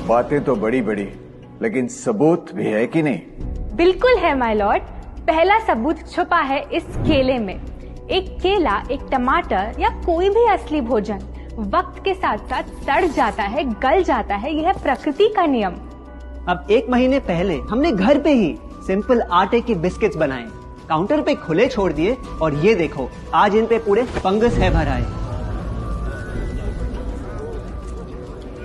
बातें तो बड़ी बड़ी, लेकिन सबूत भी है कि नहीं? बिल्कुल है माय लॉर्ड। पहला सबूत छुपा है इस केले में। एक केला, एक टमाटर या कोई भी असली भोजन वक्त के साथ साथ सड़ जाता है, गल जाता है। यह प्रकृति का नियम। अब 1 महीने पहले हमने घर पे ही सिंपल आटे की बिस्किट्स बनाए, काउंटर पे खुले छोड़ दिए और ये देखो आज इन पे पूरे फंगस है भरा है।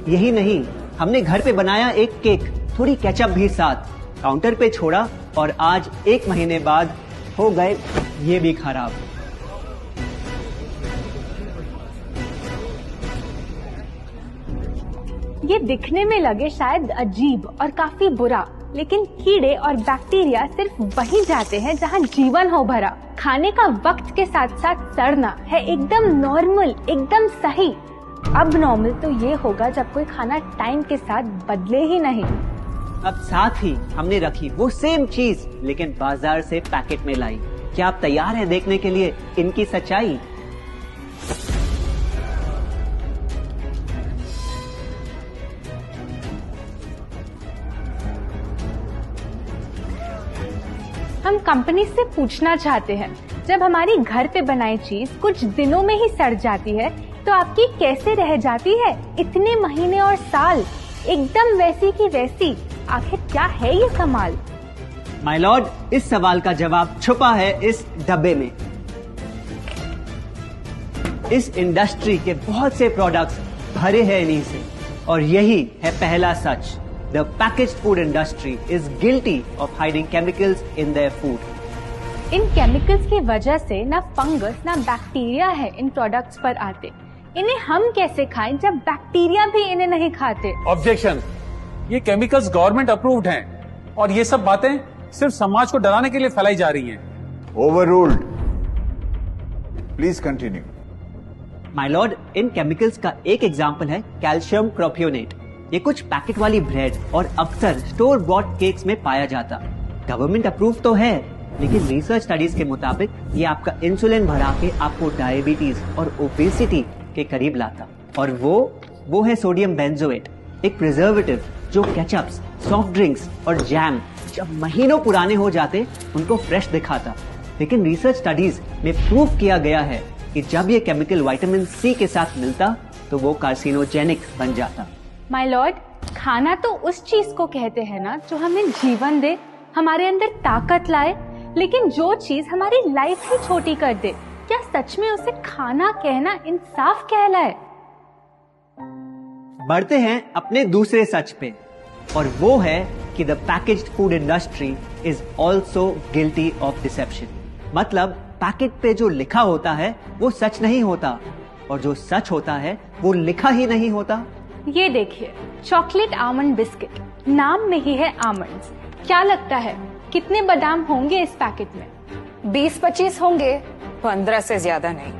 यही नहीं, हमने घर पे बनाया एक केक, थोड़ी केचप भी साथ, काउंटर पे छोड़ा और आज 1 महीने बाद हो गए ये भी खराब। ये दिखने में लगे शायद अजीब और काफी बुरा, लेकिन कीड़े और बैक्टीरिया सिर्फ वहीं जाते हैं जहां जीवन हो भरा। खाने का वक्त के साथ साथ सड़ना है एकदम नॉर्मल, एकदम सही। अब नॉर्मल तो ये होगा जब कोई खाना टाइम के साथ बदले ही नहीं। अब साथ ही हमने रखी वो सेम चीज लेकिन बाजार से पैकेट में लाई। क्या आप तैयार हैं देखने के लिए इनकी सच्चाई? हम कंपनी से पूछना चाहते हैं, जब हमारी घर पे बनाई चीज कुछ दिनों में ही सड़ जाती है तो आपकी कैसे रह जाती है इतने महीने और साल, एकदम वैसी की वैसी? आखिर क्या है ये कमाल? माय लॉर्ड, इस सवाल का जवाब छुपा है इस डब्बे में। इस इंडस्ट्री के बहुत से प्रोडक्ट्स भरे हैं इन्हीं से और यही है पहला सच। The packaged food industry is guilty of hiding chemicals in their food. In chemicals की वजह से ना फंगस ना बैक्टीरिया है इन प्रोडक्ट्स पर आते। इन्हें हम कैसे खाएं जब बैक्टीरिया भी इन्हें नहीं खाते? ऑब्जेक्शन, ये केमिकल्स गवर्नमेंट अप्रूव्ड हैं और ये सब बातें सिर्फ समाज को डराने के लिए फैलाई जा रही हैं। Overruled. Please continue. My Lord, in chemicals का एक एग्जांपल है कैल्शियम प्रोपियोनेट। ये कुछ पैकेट वाली ब्रेड और अक्सर स्टोर बॉट केक्स में पाया जाता। गवर्नमेंट अप्रूव तो है, लेकिन रिसर्च स्टडीज के मुताबिक ये आपका इंसुलिन बढ़ा के आपको डायबिटीज और ओबेसिटी के करीब लाता। और वो है सोडियम बेंजोएट, एक प्रिजर्वेटिव जो केचप्स, सॉफ्ट ड्रिंक्स और जैम जब महीनों पुराने हो जाते उनको फ्रेश दिखाता। लेकिन रिसर्च स्टडीज में प्रूव किया गया है कि जब ये केमिकल विटामिन सी के साथ मिलता तो वो कार्सिनोजेनिक बन जाता। माय लॉर्ड, खाना तो उस चीज को कहते हैं ना जो हमें जीवन दे, हमारे अंदर ताकत लाए। लेकिन जो चीज हमारी लाइफ ही छोटी कर दे, क्या सच में उसे खाना कहना इंसाफ कहलाए? बढ़ते हैं अपने दूसरे सच पे और वो है कि the packaged food industry is also guilty of deception. मतलब पैकेट पे जो लिखा होता है वो सच नहीं होता और जो सच होता है वो लिखा ही नहीं होता। ये देखिए, चॉकलेट आमंड बिस्किट, नाम में ही है आमंड्स। क्या लगता है कितने बादाम होंगे इस पैकेट में? 20-25 होंगे, 15 से ज्यादा नहीं।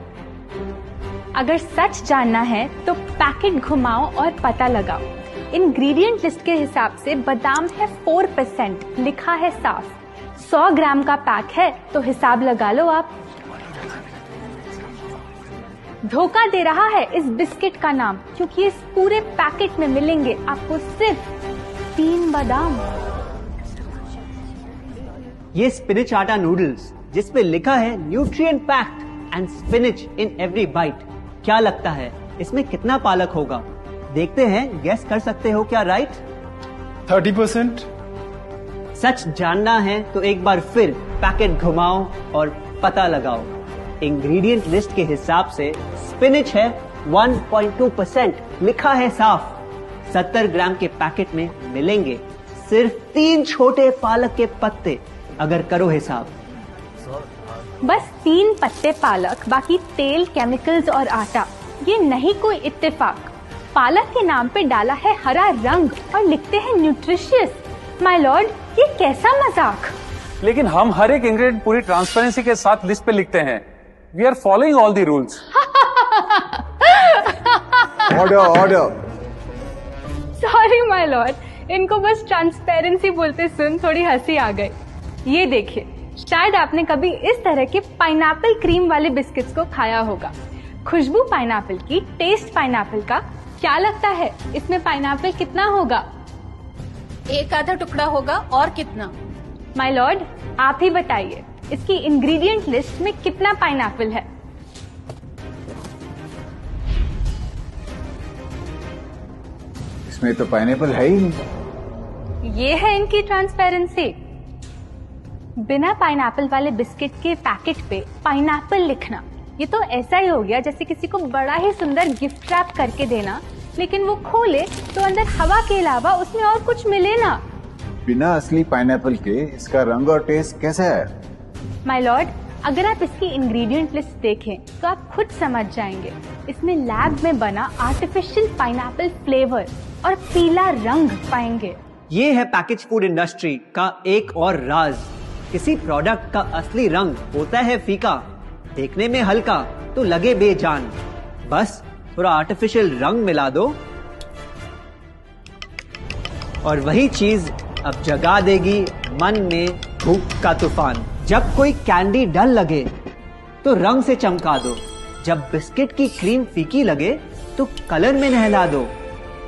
अगर सच जानना है तो पैकेट घुमाओ और पता लगाओ। इंग्रेडिएंट लिस्ट के हिसाब से बादाम है 4%, लिखा है साफ। 100 ग्राम का पैक है तो हिसाब लगा लो आप। धोखा दे रहा है इस बिस्किट का नाम, क्योंकि इस पूरे पैकेट में मिलेंगे आपको सिर्फ 3 बादाम। ये स्पिनच आटा नूडल्स जिसपे लिखा है nutrient packed and spinach in every bite. क्या लगता है इसमें कितना पालक होगा? देखते हैं, गेस कर सकते हो क्या राइट? 30%। सच जानना है तो एक बार फिर पैकेट घुमाओ और पता लगाओ। इंग्रेडिएंट लिस्ट के हिसाब से स्पिनच है 1.2%, लिखा है साफ। 70 ग्राम के पैकेट में मिलेंगे सिर्फ 3 छोटे पालक के पत्ते। अगर करो हिसाब, बस 3 पत्ते पालक, बाकी तेल, केमिकल्स और आटा। ये नहीं कोई इत्तेफाक। पालक के नाम पे डाला है हरा रंग और लिखते हैं न्यूट्रिशियस। माय लॉर्ड, ये कैसा मजाक? लेकिन हम हर एक इंग्रेडिएंट पूरी ट्रांसपेरेंसी के साथ लिस्ट पे लिखते हैं। We are following all the rules. Order. Sorry my lord, इनको बस ट्रांसपेरेंसी बोलते सुन थोड़ी हंसी आ गई। ये देखिए, शायद आपने कभी इस तरह के पाइनएप्पल क्रीम वाले बिस्किट्स को खाया होगा। खुशबू पाइनएप्पल की, टेस्ट पाइनएप्पल का, क्या लगता है इसमें पाइनएप्पल कितना होगा? एक आधा टुकड़ा होगा, और कितना? माय लॉर्ड, आप ही बताइए, इसकी इंग्रेडिएंट लिस्ट में कितना पाइनएप्पल है? इसमें तो पाइनएप्पल है ही नहीं। ये है इनकी ट्रांसपेरेंसी। बिना पाइनएप्पल वाले बिस्किट के पैकेट पे पाइनएप्पल लिखना, ये तो ऐसा ही हो गया जैसे किसी को बड़ा ही सुंदर गिफ्ट रैप करके देना, लेकिन वो खोले तो अंदर हवा के अलावा उसमें और कुछ मिले ना। बिना असली पाइनएप्पल के इसका रंग और टेस्ट कैसा है? माय लॉर्ड, अगर आप इसकी इंग्रेडिएंट लिस्ट देखें तो आप खुद समझ जाएंगे। इसमें लैब में बना आर्टिफिशियल पाइनएप्पल फ्लेवर और पीला रंग पाएंगे। ये है पैकेज फूड इंडस्ट्री का एक और राज। किसी प्रोडक्ट का असली रंग होता है फीका, देखने में हल्का तो लगे बेजान। बस थोड़ा आर्टिफिशियल रंग मिला दो और वही चीज अब जगा देगी मन में भूख का तूफान। जब कोई कैंडी डल लगे तो रंग से चमका दो, जब बिस्किट की क्रीम फीकी लगे तो कलर में नहला दो।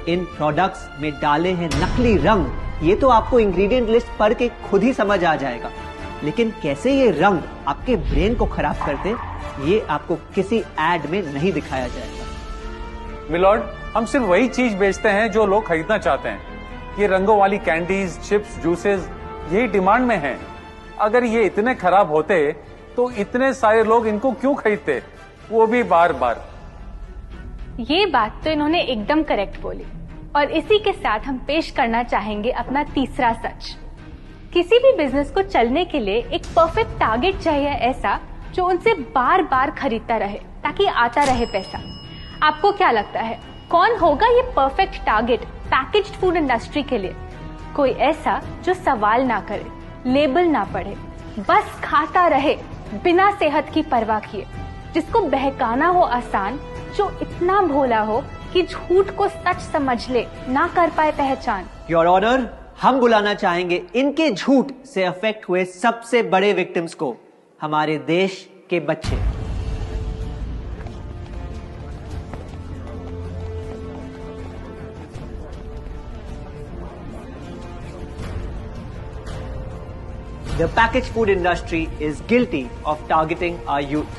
इन प्रोडक्ट्स में डाले हैं नकली रंग, ये तो आपको इंग्रेडिएंट लिस्ट पढ़ के खुद ही समझ आ जाएगा। लेकिन कैसे ये रंग आपके ब्रेन को खराब करते, ये आपको किसी एड में नहीं दिखाया जाएगा। मिलॉर्ड, हम सिर्फ वही चीज बेचते हैं जो लोग खरीदना चाहते हैं। ये रंगों वाली कैंडीज, चिप्स, जूसेस यही डिमांड में हैं। अगर ये इतने खराब होते तो इतने सारे लोग इनको क्यों खरीदते, वो भी बार बार। ये बात तो इन्होंने एकदम करेक्ट बोली, और इसी के साथ हम पेश करना चाहेंगे अपना तीसरा सच। किसी भी बिजनेस को चलने के लिए एक परफेक्ट टारगेट चाहिए, ऐसा जो उनसे बार बार खरीदता रहे ताकि आता रहे पैसा। आपको क्या लगता है कौन होगा ये perfect target packaged food industry के लिए? कोई ऐसा जो सवाल ना करे, लेबल ना पढ़े, बस खाता रहे बिना सेहत की परवाह किए, जिसको बहकाना हो आसान, जो इतना भोला हो कि झूठ को सच समझ ले, ना कर पाए पहचान। योर ऑनर, हम बुलाना चाहेंगे इनके झूठ से अफेक्ट हुए सबसे बड़े विक्टिम्स को, हमारे देश के बच्चे। The packaged food industry is guilty of targeting our youth.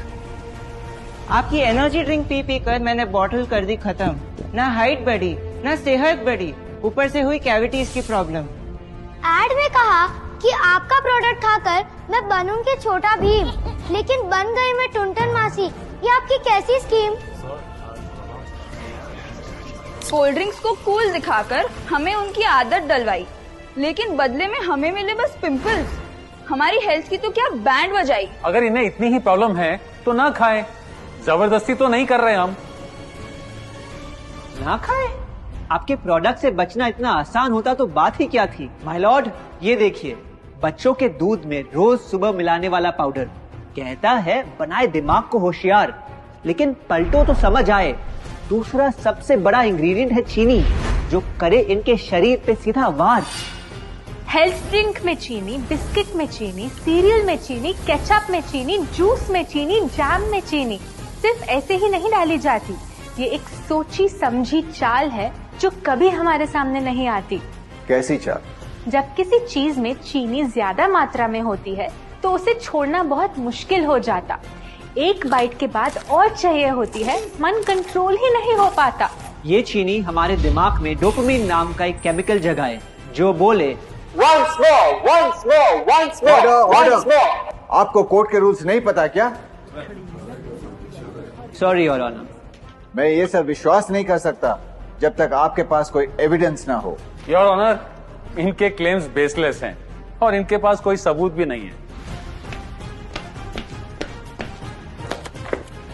आपकी एनर्जी ड्रिंक पी पी कर मैंने बॉटल कर दी खत्म। ना हाइट बढ़ी, ना सेहत बढ़ी, ऊपर से हुई कैविटीज की प्रॉब्लम। एड में कहा कि आपका प्रोडक्ट खाकर मैं बनूंगी छोटा भीम, लेकिन बन गई मैं टुनटन मासी। ये आपकी कैसी स्कीम? कोल्ड ड्रिंक्स को कूल दिखाकर हमें उनकी आदत डलवाई, लेकिन बदले में हमें मिले बस पिंपल्स। हमारी हेल्थ की तो क्या बैंड बजाई। अगर इन्हें इतनी ही प्रॉब्लम है तो ना खाएं, जबरदस्ती तो नहीं कर रहे हम। ना खाएं? आपके प्रोडक्ट से बचना इतना आसान होता तो बात ही क्या थी। माय लॉर्ड, ये देखिए, बच्चों के दूध में रोज सुबह मिलाने वाला पाउडर कहता है बनाए दिमाग को होशियार, लेकिन पलटो तो समझ आए। दूसरा सबसे बड़ा इंग्रेडिएंट है चीनी, जो करे इनके शरीर पे सीधा वार। हेल्थ ड्रिंक में चीनी, बिस्किट में चीनी, सीरियल में चीनी, केचप में चीनी, जूस में चीनी, जैम में चीनी सिर्फ ऐसे ही नहीं डाली जाती। ये एक सोची समझी चाल है जो कभी हमारे सामने नहीं आती। कैसी चाल? जब किसी चीज में चीनी ज्यादा मात्रा में होती है तो उसे छोड़ना बहुत मुश्किल हो जाता। एक बाइट के बाद और चाहिए होती है, मन कंट्रोल ही नहीं हो पाता। ये चीनी हमारे दिमाग में डोपामिन नाम का एक केमिकल जगाए, जो बोले Once more. Order. आपको कोर्ट के रूल्स नहीं पता क्या? Sorry your honour. मैं ये सब विश्वास नहीं कर सकता जब तक आपके पास कोई एविडेंस ना हो। योर ऑनर, इनके क्लेम्स बेसलेस हैं और इनके पास कोई सबूत भी नहीं है।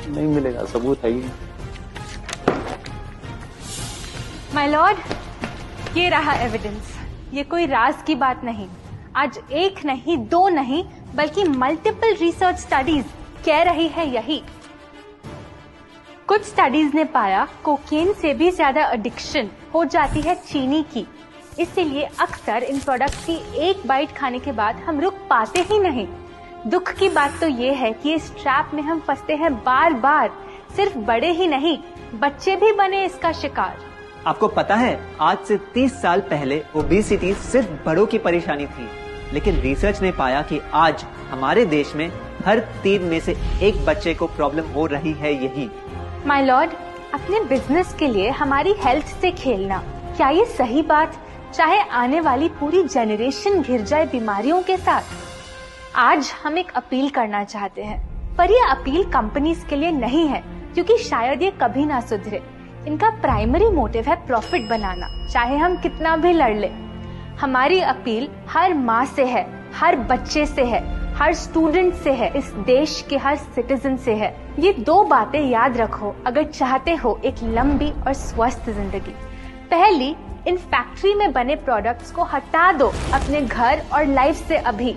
नहीं मिलेगा, सबूत है ही। माय लॉर्ड, ये रहा एविडेंस। ये कोई राज की बात नहीं। आज एक नहीं, दो नहीं, बल्कि मल्टीपल रिसर्च स्टडीज कह रही है यही। कुछ स्टडीज ने पाया कोकेन से भी ज्यादा एडिक्शन हो जाती है चीनी की। इसीलिए अक्सर इन प्रोडक्ट्स की एक बाइट खाने के बाद हम रुक पाते ही नहीं। दुख की बात तो ये है कि इस ट्रैप में हम फंसते हैं बार बार। सिर्फ बड़े ही नहीं, बच्चे भी बने इसका शिकार। आपको पता है, आज से 30 साल पहले ओबेसिटी सिर्फ बड़ों की परेशानी थी, लेकिन रिसर्च ने पाया कि आज हमारे देश में हर 3 में से 1 बच्चे को प्रॉब्लम हो रही है यही। माय लॉर्ड, अपने बिजनेस के लिए हमारी हेल्थ से खेलना, क्या ये सही बात, चाहे आने वाली पूरी जनरेशन घिर जाए बीमारियों के साथ? आज हम एक अपील करना चाहते हैं, पर यह अपील कंपनीज के लिए नहीं है, क्योंकि शायद ये कभी ना सुधरे। इनका प्राइमरी मोटिव है प्रॉफिट बनाना, चाहे हम कितना भी लड़ ले। हमारी अपील हर माँ से है, हर बच्चे से है, हर स्टूडेंट से है, इस देश के हर सिटीजन से है। ये 2 बातें याद रखो अगर चाहते हो एक लंबी और स्वस्थ जिंदगी। पहली, इन फैक्ट्री में बने प्रोडक्ट्स को हटा दो अपने घर और लाइफ से अभी।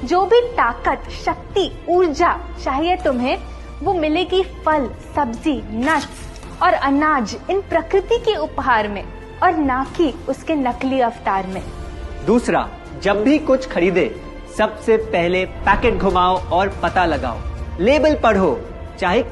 जो भी ताकत, शक्ति, ऊर्जा चाहिए तुम्हें, वो मिलेगी फल, सब्जी, नट्स और अनाज इन प्रकृति के उपहार में, और ना कि उसके नकली अवतार में। दूसरा, जब भी कुछ खरीदे सबसे पहले पैकेट घुमाओ और पता लगाओ, लेबल पढ़ो, चाहे